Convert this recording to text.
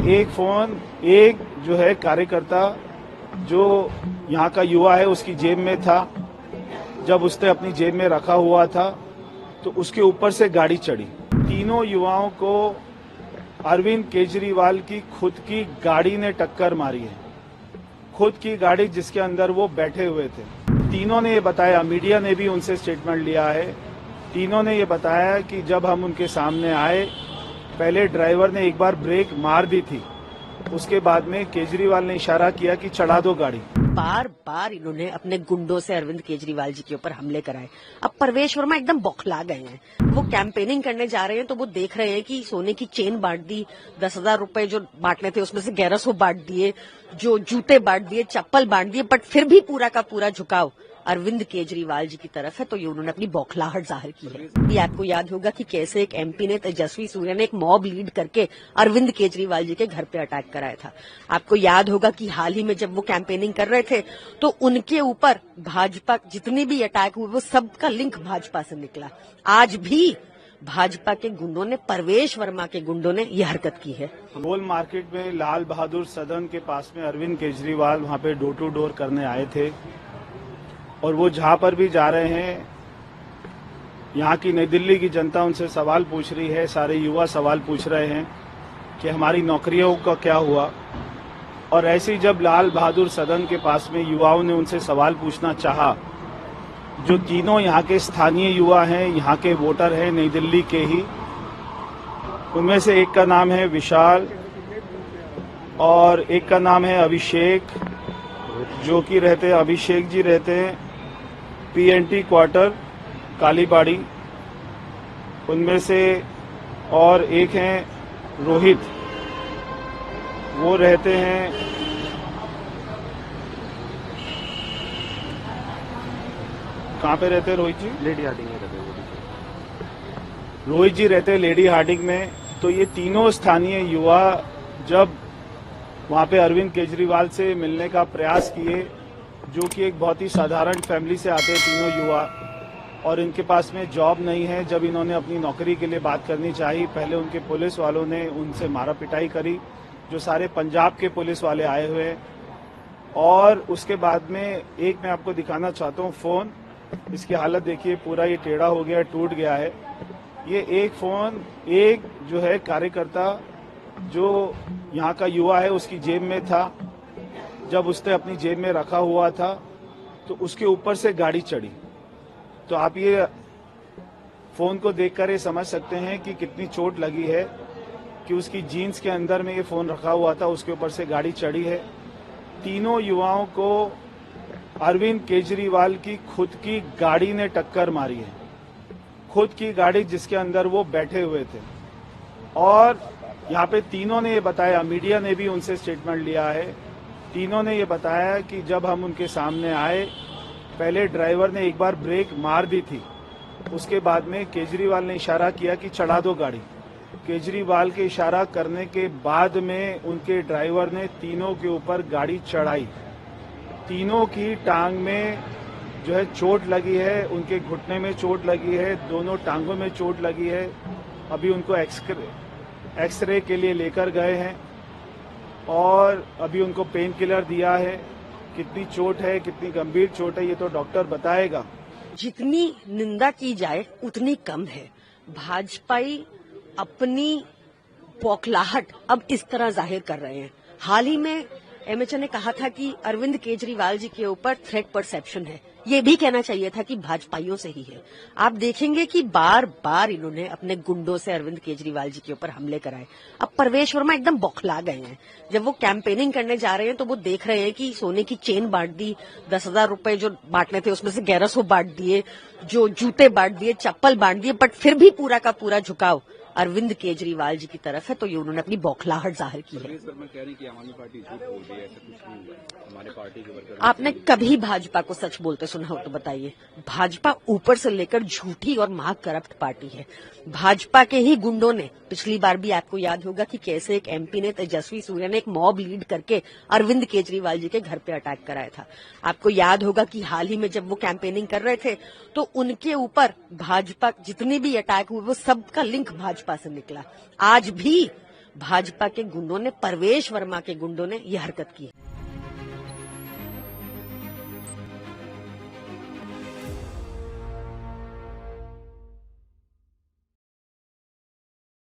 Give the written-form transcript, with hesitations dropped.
एक फोन एक जो है कार्यकर्ता जो यहाँ का युवा है उसकी जेब में था। जब उसने अपनी जेब में रखा हुआ था तो उसके ऊपर से गाड़ी चढ़ी। तीनों युवाओं को अरविंद केजरीवाल की खुद की गाड़ी ने टक्कर मारी है। खुद की गाड़ी जिसके अंदर वो बैठे हुए थे। तीनों ने ये बताया, मीडिया ने भी उनसे स्टेटमेंट लिया है। तीनों ने ये बताया कि जब हम उनके सामने आए, पहले ड्राइवर ने एक बार ब्रेक मार दी थी, उसके बाद में केजरीवाल ने इशारा किया कि चढ़ा दो गाड़ी। बार बार इन्होंने अपने गुंडों से अरविंद केजरीवाल जी के ऊपर हमले कराए। अब परवेश वर्मा एकदम बौखला गए हैं। वो कैंपेनिंग करने जा रहे हैं तो वो देख रहे हैं कि सोने की चेन बांट दी, 10,000 रुपए जो बांटने थे उसमें से 1100 बांट दिए, जो जूते बांट दिए, चप्पल बांट दिए, बट फिर भी पूरा का पूरा झुकाव अरविंद केजरीवाल जी की तरफ है। तो ये उन्होंने अपनी बौखलाहट जाहिर की है। ये आपको याद होगा कि कैसे एक एमपी ने, तेजस्वी सूर्या ने, एक मॉब लीड करके अरविंद केजरीवाल जी के घर पे अटैक कराया था। आपको याद होगा कि हाल ही में जब वो कैंपेनिंग कर रहे थे तो उनके ऊपर भाजपा जितने भी अटैक हुए वो सबका लिंक भाजपा से निकला। आज भी भाजपा के गुंडों ने, परवेश वर्मा के गुंडों ने यह हरकत की है। गोल मार्केट में लाल बहादुर सदन के पास में अरविंद केजरीवाल वहां पे डोर टू डोर करने आए थे और वो जहां पर भी जा रहे हैं, यहाँ की नई दिल्ली की जनता उनसे सवाल पूछ रही है, सारे युवा सवाल पूछ रहे हैं कि हमारी नौकरियों का क्या हुआ। और ऐसे ही जब लाल बहादुर सदन के पास में युवाओं ने उनसे सवाल पूछना चाहा, जो तीनों यहाँ के स्थानीय युवा हैं, यहाँ के वोटर हैं, नई दिल्ली के ही, उनमें से एक का नाम है विशाल और एक का नाम है अभिषेक, जो कि रहते हैं, अभिषेक जी रहते हैं पीएनटी क्वार्टर कालीबाड़ी। उनमें से और एक हैं रोहित, वो रहते हैं कहाँ पे रहते हैं रोहित जी? लेडी हार्डिंग में रहते हैं। रोहित जी रहते हैं लेडी हार्डिंग में। तो ये तीनों स्थानीय युवा जब वहां पे अरविंद केजरीवाल से मिलने का प्रयास किए, जो कि एक बहुत ही साधारण फैमिली से आते हैं तीनों युवा, और इनके पास में जॉब नहीं है। जब इन्होंने अपनी नौकरी के लिए बात करनी चाहिए, पहले उनके पुलिस वालों ने उनसे मारा पिटाई करी, जो सारे पंजाब के पुलिस वाले आए हुए हैं। और उसके बाद में एक मैं आपको दिखाना चाहता हूँ फोन, इसकी हालत देखिए, पूरा ये टेढ़ा हो गया, टूट गया है। ये एक फोन एक जो है कार्यकर्ता जो यहाँ का युवा है उसकी जेब में था। जब उसने अपनी जेब में रखा हुआ था तो उसके ऊपर से गाड़ी चढ़ी। तो आप ये फोन को देखकर ये समझ सकते हैं कि कितनी चोट लगी है कि उसकी जीन्स के अंदर में ये फोन रखा हुआ था, उसके ऊपर से गाड़ी चढ़ी है। तीनों युवाओं को अरविंद केजरीवाल की खुद की गाड़ी ने टक्कर मारी है। खुद की गाड़ी जिसके अंदर वो बैठे हुए थे। और यहाँ पे तीनों ने ये बताया, मीडिया ने भी उनसे स्टेटमेंट लिया है। तीनों ने ये बताया कि जब हम उनके सामने आए, पहले ड्राइवर ने एक बार ब्रेक मार दी थी, उसके बाद में केजरीवाल ने इशारा किया कि चढ़ा दो गाड़ी। केजरीवाल के इशारा करने के बाद में उनके ड्राइवर ने तीनों के ऊपर गाड़ी चढ़ाई। तीनों की टांग में जो है चोट लगी है, उनके घुटने में चोट लगी है, दोनों टांगों में चोट लगी है। अभी उनको एक्सरे के लिए लेकर गए हैं और अभी उनको पेन किलर दिया है। कितनी चोट है, कितनी गंभीर चोट है, ये तो डॉक्टर बताएगा। जितनी निंदा की जाए उतनी कम है। भाजपाई अपनी बौखलाहट अब इस तरह जाहिर कर रहे हैं। हाल ही में एमएचए ने कहा था कि अरविंद केजरीवाल जी के ऊपर थ्रेट परसेप्शन है। ये भी कहना चाहिए था कि भाजपाइयों से ही है। आप देखेंगे कि बार बार इन्होंने अपने गुंडों से अरविंद केजरीवाल जी के ऊपर हमले कराए। अब परवेश वर्मा एकदम बौखला गए हैं। जब वो कैंपेनिंग करने जा रहे हैं तो वो देख रहे हैं कि सोने की चेन बांट दी, 10,000 रुपए जो बांटने थे उसमें से 1100 बांट दिए, जो जूते बांट दिए, चप्पल बांट दिए, बट फिर भी पूरा का पूरा झुकाव अरविंद केजरीवाल जी की तरफ है। तो ये उन्होंने अपनी बौखलाहट जाहिर की है। आपने कभी भाजपा को सच बोलते सुना हो तो बताइए। भाजपा ऊपर से लेकर झूठी और महाकरप्ट पार्टी है। भाजपा के ही गुंडों ने, पिछली बार भी आपको याद होगा कि कैसे एक एमपी ने, तेजस्वी सूर्या ने, एक मॉब लीड करके अरविंद केजरीवाल जी के घर पे अटैक कराया था। आपको याद होगा कि हाल ही में जब वो कैंपेनिंग कर रहे थे तो उनके ऊपर भाजपा जितने भी अटैक हुए वो सबका लिंक भाजपा से निकला। आज भी भाजपा के गुंडों ने, परवेश वर्मा के गुंडों ने ये हरकत की है।